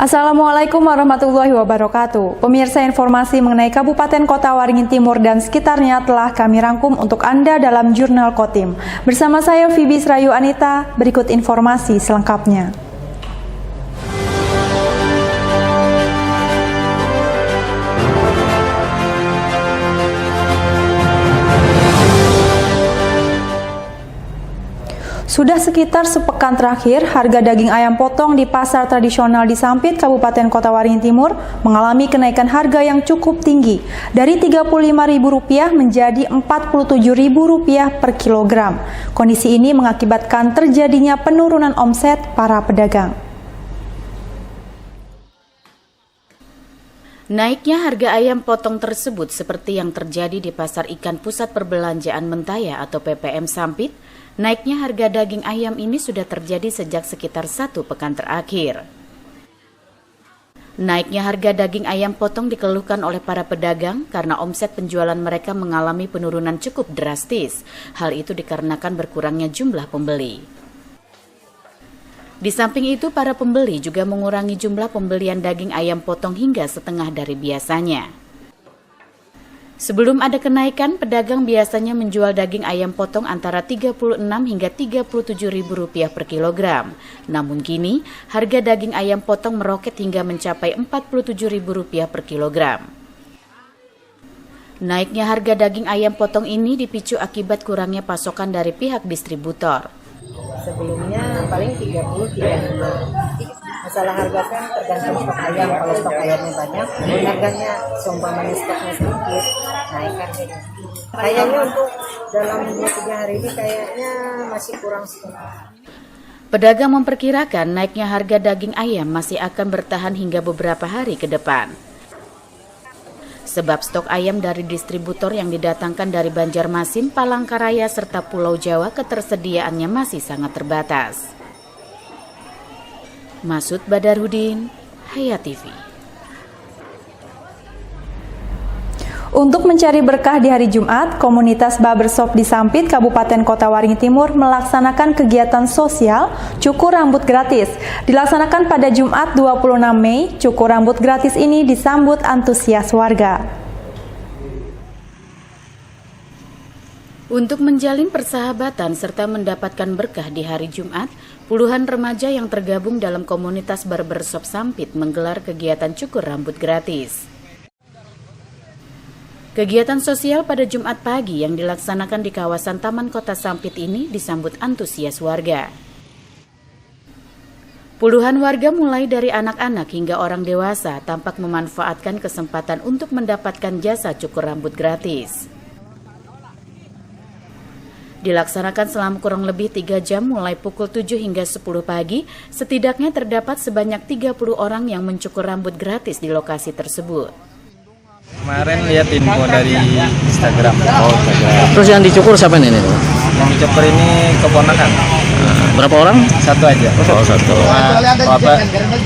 Assalamualaikum warahmatullahi wabarakatuh. Pemirsa, informasi mengenai Kabupaten Kota Waringin Timur dan sekitarnya telah kami rangkum untuk Anda dalam Jurnal Kotim. Bersama saya Fibi Srayu Anita, berikut informasi selengkapnya. Sudah sekitar sepekan terakhir, harga daging ayam potong di pasar tradisional di Sampit, Kabupaten Kota Waringin Timur mengalami kenaikan harga yang cukup tinggi, dari Rp35.000 menjadi Rp47.000 per kilogram. Kondisi ini mengakibatkan terjadinya penurunan omset para pedagang. Naiknya harga ayam potong tersebut seperti yang terjadi di Pasar Ikan Pusat Perbelanjaan Mentaya atau PPM Sampit. Naiknya harga daging ayam ini sudah terjadi sejak sekitar 1 pekan terakhir. Naiknya harga daging ayam potong dikeluhkan oleh para pedagang karena omset penjualan mereka mengalami penurunan cukup drastis. Hal itu dikarenakan berkurangnya jumlah pembeli. Di samping itu, para pembeli juga mengurangi jumlah pembelian daging ayam potong hingga setengah dari biasanya. Sebelum ada kenaikan, pedagang biasanya menjual daging ayam potong antara Rp36 hingga Rp37.000 per kilogram. Namun kini, harga daging ayam potong meroket hingga mencapai Rp47.000 per kilogram. Naiknya harga daging ayam potong ini dipicu akibat kurangnya pasokan dari pihak distributor. Sebelumnya paling 30-35. Masalah harga kan tergantung stok ayam. Kalau stok ayamnya banyak, harganya seumpamanya stoknya sedikit, naik harganya. Kayaknya untuk dalam 2-3 hari ini kayaknya masih kurang setengah. Pedagang memperkirakan naiknya harga daging ayam masih akan bertahan hingga beberapa hari ke depan. Sebab stok ayam dari distributor yang didatangkan dari Banjarmasin, Palangkaraya, serta Pulau Jawa ketersediaannya masih sangat terbatas. Masud Badarudin, Hayat TV. Untuk mencari berkah di hari Jumat, komunitas Barbershop di Sampit, Kabupaten Kota Waringin Timur melaksanakan kegiatan sosial cukur rambut gratis. Dilaksanakan pada Jumat 26 Mei, cukur rambut gratis ini disambut antusias warga. Untuk menjalin persahabatan serta mendapatkan berkah di hari Jumat, puluhan remaja yang tergabung dalam komunitas Barbershop Sampit menggelar kegiatan cukur rambut gratis. Kegiatan sosial pada Jumat pagi yang dilaksanakan di kawasan Taman Kota Sampit ini disambut antusias warga. Puluhan warga mulai dari anak-anak hingga orang dewasa tampak memanfaatkan kesempatan untuk mendapatkan jasa cukur rambut gratis. Dilaksanakan selama kurang lebih 3 jam mulai pukul 7 hingga 10 pagi, setidaknya terdapat sebanyak 30 orang yang mencukur rambut gratis di lokasi tersebut. Kemarin lihat info dari Instagram. Oh, Instagram. Terus yang dicukur siapa ini? Yang dicukur ini keponakan. Berapa orang? Satu aja. Oh, satu.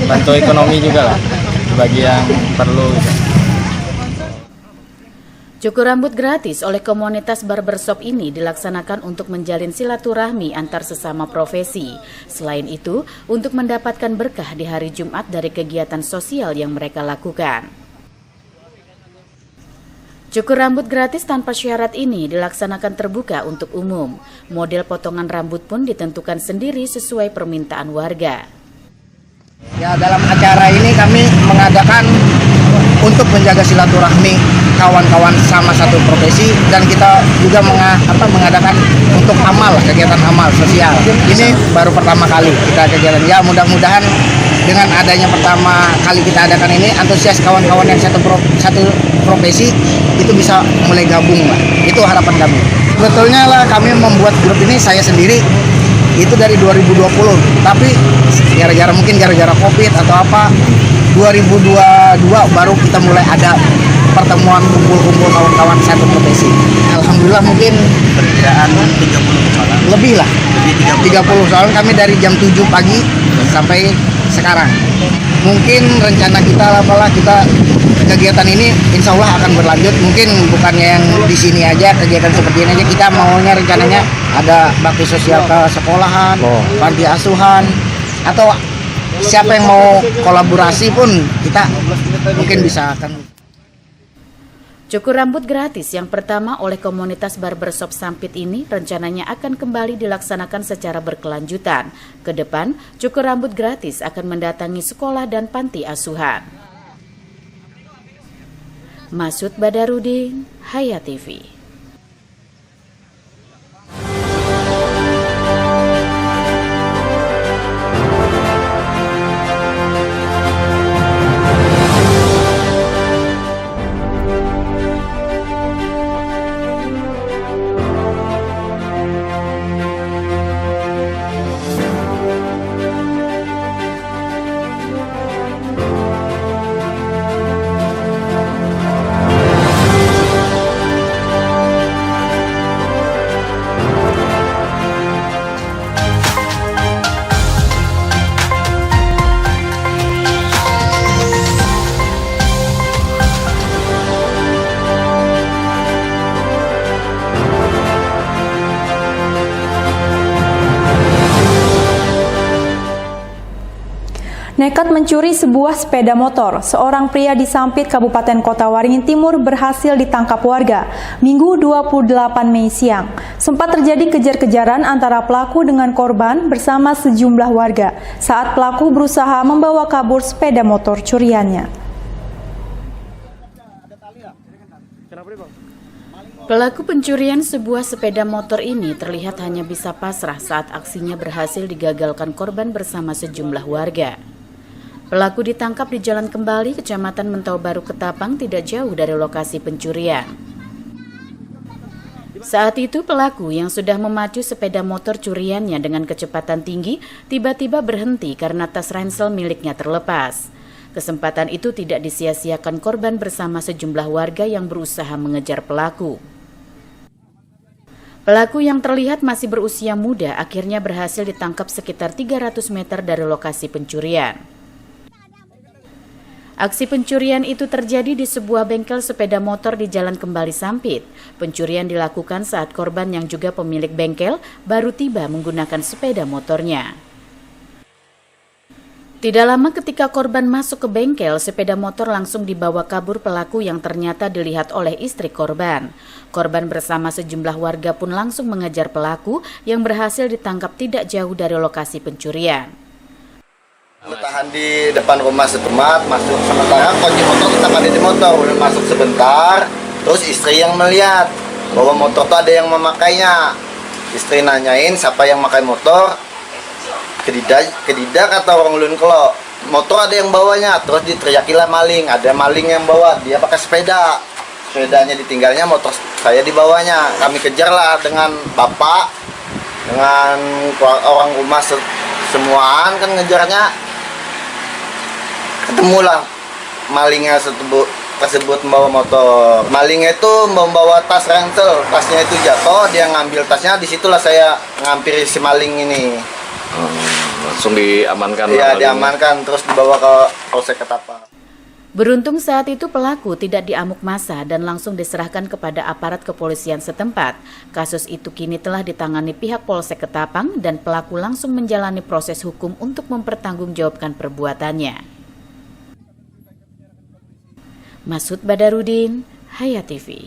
Bantu ekonomi juga lah, bagi yang perlu. Cukur rambut gratis oleh komunitas barbershop ini dilaksanakan untuk menjalin silaturahmi antar sesama profesi. Selain itu, untuk mendapatkan berkah di hari Jumat dari kegiatan sosial yang mereka lakukan. Cukur rambut gratis tanpa syarat ini dilaksanakan terbuka untuk umum. Model potongan rambut pun ditentukan sendiri sesuai permintaan warga. Ya, dalam acara ini kami mengadakan untuk menjaga silaturahmi kawan-kawan sama satu profesi, dan kita juga mengadakan untuk amal, kegiatan amal sosial. Ini baru pertama kali kita kegiatan. Ya, mudah-mudahan dengan adanya pertama kali kita adakan ini, antusias kawan-kawan yang satu profesi itu bisa mulai gabung lah. Itu harapan kami. Sebetulnya lah kami membuat grup ini saya sendiri itu dari 2020, tapi mungkin gara-gara COVID atau apa, 2022 baru kita mulai ada pertemuan kumpul-kumpul kawan-kawan satu profesi. Alhamdulillah mungkin Perkiraan 30 lebih lah, 30 soalnya kami dari jam 7 pagi sampai sekarang. Mungkin rencana kita kita kegiatan ini insya Allah akan berlanjut. Mungkin bukannya yang di sini aja, kegiatan seperti ini aja, kita maunya rencananya ada bakti sosial ke sekolahan, panti asuhan, atau siapa yang mau kolaborasi pun kita mungkin bisa akan. Cukur rambut gratis yang pertama oleh komunitas barbershop Sampit ini rencananya akan kembali dilaksanakan secara berkelanjutan. Ke depan, cukur rambut gratis akan mendatangi sekolah dan panti asuhan. Masud Badarudin, Hayat TV. Nekat mencuri sebuah sepeda motor, seorang pria di Sampit, Kabupaten Kota Waringin Timur berhasil ditangkap warga Minggu 28 Mei siang. Sempat terjadi kejar-kejaran antara pelaku dengan korban bersama sejumlah warga saat pelaku berusaha membawa kabur sepeda motor curiannya. Pelaku pencurian sebuah sepeda motor ini terlihat hanya bisa pasrah saat aksinya berhasil digagalkan korban bersama sejumlah warga. Pelaku ditangkap di Jalan Kembali, Kecamatan Mentau Baru, Ketapang, tidak jauh dari lokasi pencurian. Saat itu pelaku yang sudah memacu sepeda motor curiannya dengan kecepatan tinggi tiba-tiba berhenti karena tas ransel miliknya terlepas. Kesempatan itu tidak disia-siakan korban bersama sejumlah warga yang berusaha mengejar pelaku. Pelaku yang terlihat masih berusia muda akhirnya berhasil ditangkap sekitar 300 meter dari lokasi pencurian. Aksi pencurian itu terjadi di sebuah bengkel sepeda motor di Jalan Kembali Sampit. Pencurian dilakukan saat korban yang juga pemilik bengkel baru tiba menggunakan sepeda motornya. Tidak lama ketika korban masuk ke bengkel, sepeda motor langsung dibawa kabur pelaku yang ternyata dilihat oleh istri korban. Korban bersama sejumlah warga pun langsung mengejar pelaku yang berhasil ditangkap tidak jauh dari lokasi pencurian. Bertahan di depan rumah setempat, masuk sementara kunci motor tetap ada di motor. Udah masuk sebentar, terus istri yang melihat bahwa motor itu ada yang memakainya. Istri nanyain siapa yang pakai motor. Kedidak kata orang ulun kalau motor ada yang bawanya, terus diteriakilah maling. Ada maling yang bawa, dia pakai sepeda. Sepedanya ditinggalnya, motor saya dibawanya. Kami kejarlah dengan bapak, dengan orang rumah semuaan kan ngejarnya. Ketemulah malingnya tersebut membawa motor. Malingnya itu membawa tas ransel, tasnya itu jatuh, dia ngambil tasnya. Disitulah saya ngampiri si maling ini. Langsung diamankan. Iya, diamankan terus dibawa ke Polsek Ketapang. Beruntung saat itu pelaku tidak diamuk massa dan langsung diserahkan kepada aparat kepolisian setempat. Kasus itu kini telah ditangani pihak Polsek Ketapang dan pelaku langsung menjalani proses hukum untuk mempertanggungjawabkan perbuatannya. Masud Badarudin, Hayat TV.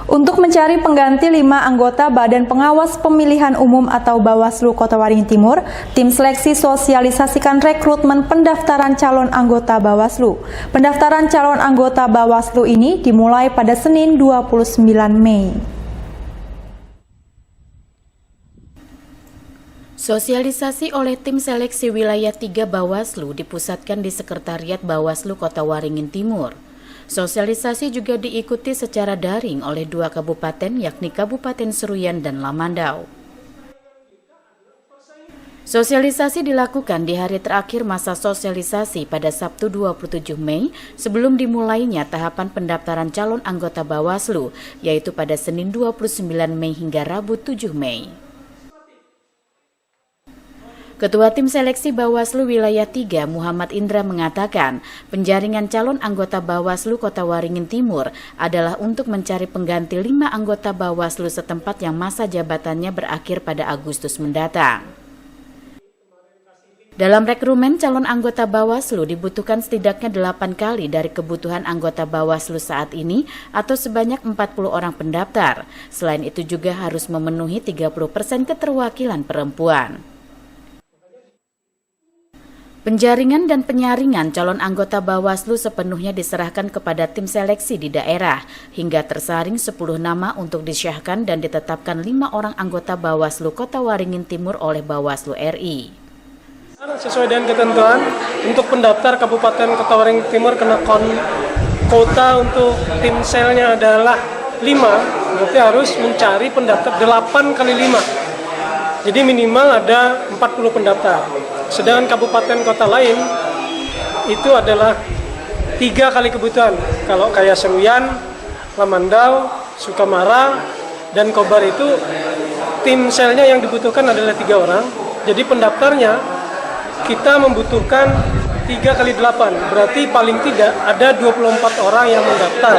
Untuk mencari pengganti 5 anggota Badan Pengawas Pemilihan Umum atau Bawaslu Kota Waringin Timur, tim seleksi sosialisasikan rekrutmen pendaftaran calon anggota Bawaslu. Pendaftaran calon anggota Bawaslu ini dimulai pada Senin 29 Mei. Sosialisasi oleh tim seleksi wilayah 3 Bawaslu dipusatkan di Sekretariat Bawaslu Kota Waringin Timur. Sosialisasi juga diikuti secara daring oleh 2 kabupaten yakni Kabupaten Seruyan dan Lamandau. Sosialisasi dilakukan di hari terakhir masa sosialisasi pada Sabtu 27 Mei sebelum dimulainya tahapan pendaftaran calon anggota Bawaslu, yaitu pada Senin 29 Mei hingga Rabu 7 Mei. Ketua Tim Seleksi Bawaslu Wilayah 3 Muhammad Indra mengatakan penjaringan calon anggota Bawaslu Kota Waringin Timur adalah untuk mencari pengganti 5 anggota Bawaslu setempat yang masa jabatannya berakhir pada Agustus mendatang. Dalam rekrumen calon anggota Bawaslu dibutuhkan setidaknya 8 kali dari kebutuhan anggota Bawaslu saat ini atau sebanyak 40 orang pendaftar. Selain itu juga harus memenuhi 30% keterwakilan perempuan. Penjaringan dan penyaringan calon anggota Bawaslu sepenuhnya diserahkan kepada tim seleksi di daerah, hingga tersaring 10 nama untuk disyahkan dan ditetapkan 5 orang anggota Bawaslu Kota Waringin Timur oleh Bawaslu RI. Sesuai dengan ketentuan, untuk pendaftar Kabupaten Kota Waringin Timur kena kota untuk tim selnya adalah 5, berarti harus mencari pendaftar 8 kali 5. Jadi minimal ada 40 pendaftar. Sedangkan kabupaten kota lain itu adalah 3 kali kebutuhan. Kalau kayak Seruyan, Lamandau, Sukamara, dan Kobar itu tim selnya yang dibutuhkan adalah 3 orang. Jadi pendaftarnya kita membutuhkan 3 kali 8, berarti paling tidak ada 24 orang yang mendaftar.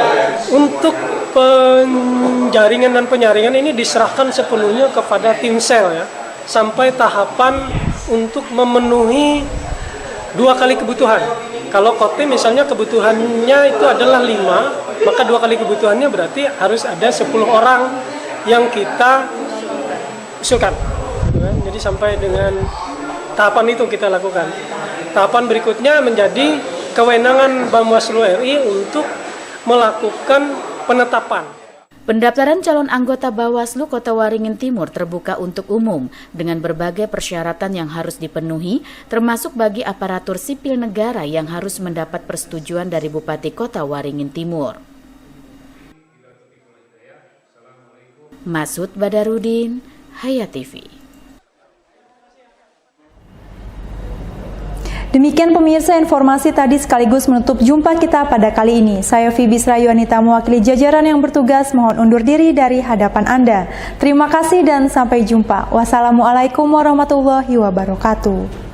Untuk penjaringan dan penyaringan ini diserahkan sepenuhnya kepada tim sel ya, sampai tahapan untuk memenuhi 2 kali kebutuhan. Kalau Kotim misalnya kebutuhannya itu adalah 5, maka 2 kali kebutuhannya berarti harus ada 10 orang yang kita usulkan. Jadi sampai dengan tahapan itu kita lakukan. Tahapan berikutnya menjadi kewenangan Bawaslu RI untuk melakukan penetapan. Pendaftaran calon anggota Bawaslu Kota Waringin Timur terbuka untuk umum dengan berbagai persyaratan yang harus dipenuhi, termasuk bagi aparatur sipil negara yang harus mendapat persetujuan dari Bupati Kota Waringin Timur. Masud Badarudin, Hayat TV. Demikian pemirsa, informasi tadi sekaligus menutup jumpa kita pada kali ini. Saya Fibis Rayuanita mewakili jajaran yang bertugas mohon undur diri dari hadapan Anda. Terima kasih dan sampai jumpa. Wassalamualaikum warahmatullahi wabarakatuh.